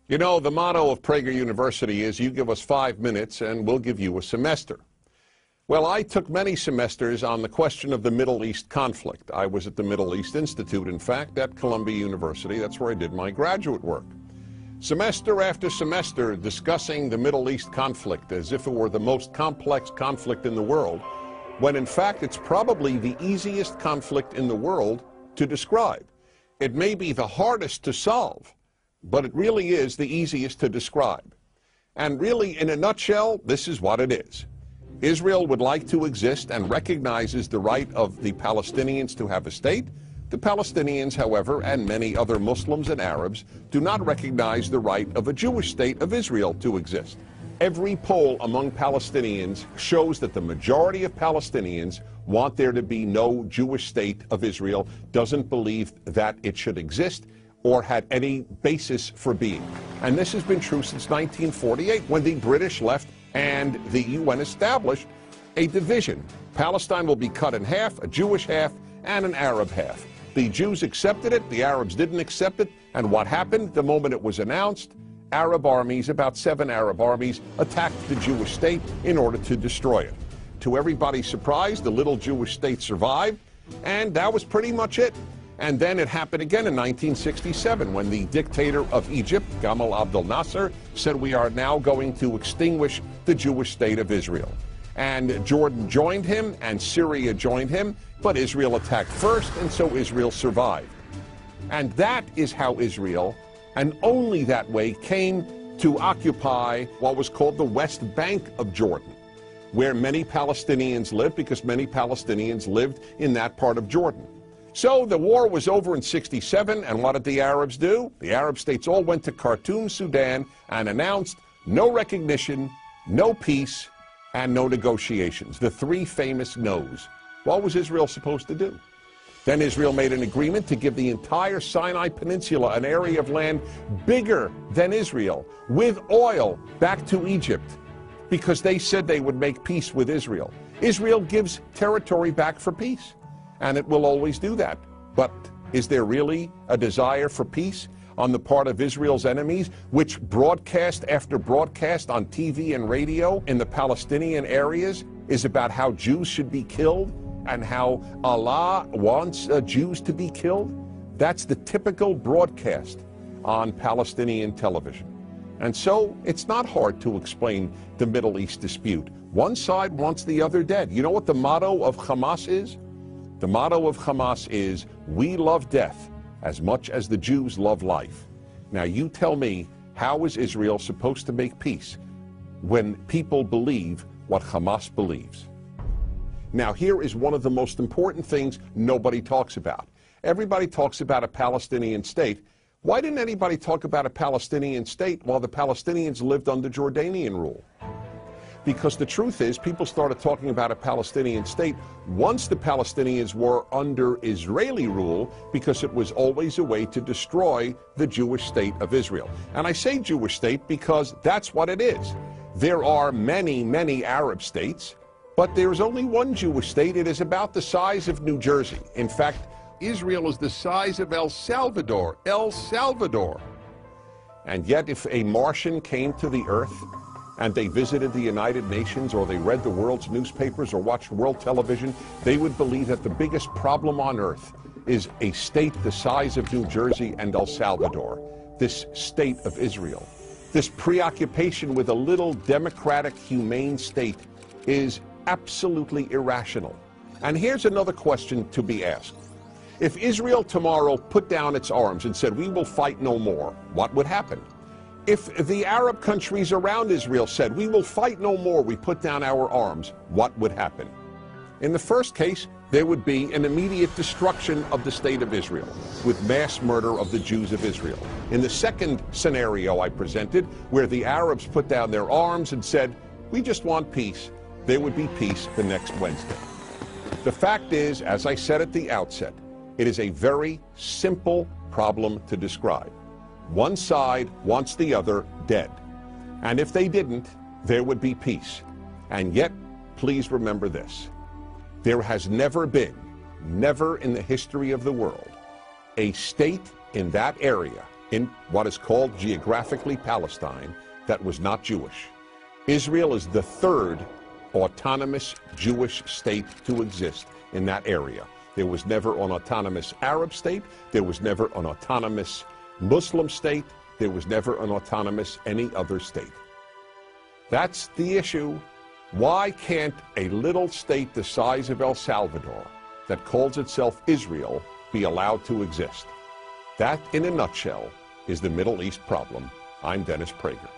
You know, the motto of Prager University is you give us 5 minutes and we'll give you a semester. Well, I took many semesters on the question of the Middle East conflict. I was at the Middle East Institute, in fact, at Columbia University. That's where I did my graduate work. Semester after semester discussing the Middle East conflict as if it were the most complex conflict in the world, when in fact it's probably the easiest conflict in the world to describe. It may be the hardest to solve, but it really is the easiest to describe. And really, in a nutshell, this is what it is. Israel would like to exist and recognizes the right of the Palestinians to have a state. The Palestinians, however, and many other Muslims and Arabs, do not recognize the right of a Jewish state of Israel to exist. Every poll among Palestinians shows that the majority of Palestinians want there to be no Jewish state of Israel, doesn't believe that it should exist or had any basis for being. And this has been true since 1948, when the British left and the UN established a division. Palestine will be cut in half, a Jewish half and an Arab half. The Jews accepted it, the Arabs didn't accept it, and what happened the moment it was announced? Arab armies, about 7 Arab armies, attacked the Jewish state in order to destroy it. To everybody's surprise, the little Jewish state survived, and that was pretty much it. And then it happened again in 1967 when the dictator of Egypt, Gamal Abdel Nasser, said we are now going to extinguish the Jewish state of Israel. And Jordan joined him and Syria joined him, but Israel attacked first, and so Israel survived. And that is how Israel, and only that way, came to occupy what was called the West Bank of Jordan, where many Palestinians lived, because many Palestinians lived in that part of Jordan. So the war was over in '67, and what did the Arabs do? The Arab states all went to Khartoum, Sudan, and announced no recognition, no peace, and no negotiations. The 3 famous no's. What was Israel supposed to do? Then Israel made an agreement to give the entire Sinai Peninsula, an area of land bigger than Israel, with oil, back to Egypt, because they said they would make peace with Israel. Israel gives territory back for peace, and it will always do that. But is there really a desire for peace on the part of Israel's enemies, which broadcast after broadcast on TV and radio in the Palestinian areas is about how Jews should be killed and how Allah wants Jews to be killed? That's the typical broadcast on Palestinian television. And so it's not hard to explain the Middle East dispute. One side wants the other dead. You know what the motto of Hamas is? The motto of Hamas is, we love death as much as the Jews love life. Now you tell me, how is Israel supposed to make peace when people believe what Hamas believes? Now here is one of the most important things nobody talks about. Everybody talks about a Palestinian state. Why didn't anybody talk about a Palestinian state while the Palestinians lived under Jordanian rule? Because the truth is, people started talking about a Palestinian state once the Palestinians were under Israeli rule, because it was always a way to destroy the Jewish state of Israel. And I say Jewish state because that's what it is. There are many, many Arab states, but there's only one Jewish state. It is about the size of New Jersey. In fact, Israel is the size of El Salvador. El Salvador. And yet, if a Martian came to the earth and they visited the United Nations, or they read the world's newspapers or watched world television, they would believe that the biggest problem on earth is a state the size of New Jersey and El Salvador, this state of Israel. This preoccupation with a little democratic, humane state is absolutely irrational. And here's another question to be asked. If Israel tomorrow put down its arms and said, we will fight no more, what would happen? If the Arab countries around Israel said, we will fight no more, we put down our arms, what would happen? In the first case, there would be an immediate destruction of the state of Israel, with mass murder of the Jews of Israel. In the second scenario I presented, where the Arabs put down their arms and said, we just want peace, there would be peace the next Wednesday. The fact is, as I said at the outset, it is a very simple problem to describe. One side wants the other dead. And if they didn't, there would be peace. And yet, please remember this. There has never in the history of the world, a state in that area, in what is called geographically Palestine that was not Jewish. Israel is the third autonomous Jewish state to exist in that area. There was never an autonomous Arab state. There was never an autonomous Muslim state. There was never an autonomous any other state. That's the issue. Why can't a little state the size of El Salvador that calls itself Israel be allowed to exist? That, in a nutshell, is the Middle East problem. I'm Dennis Prager.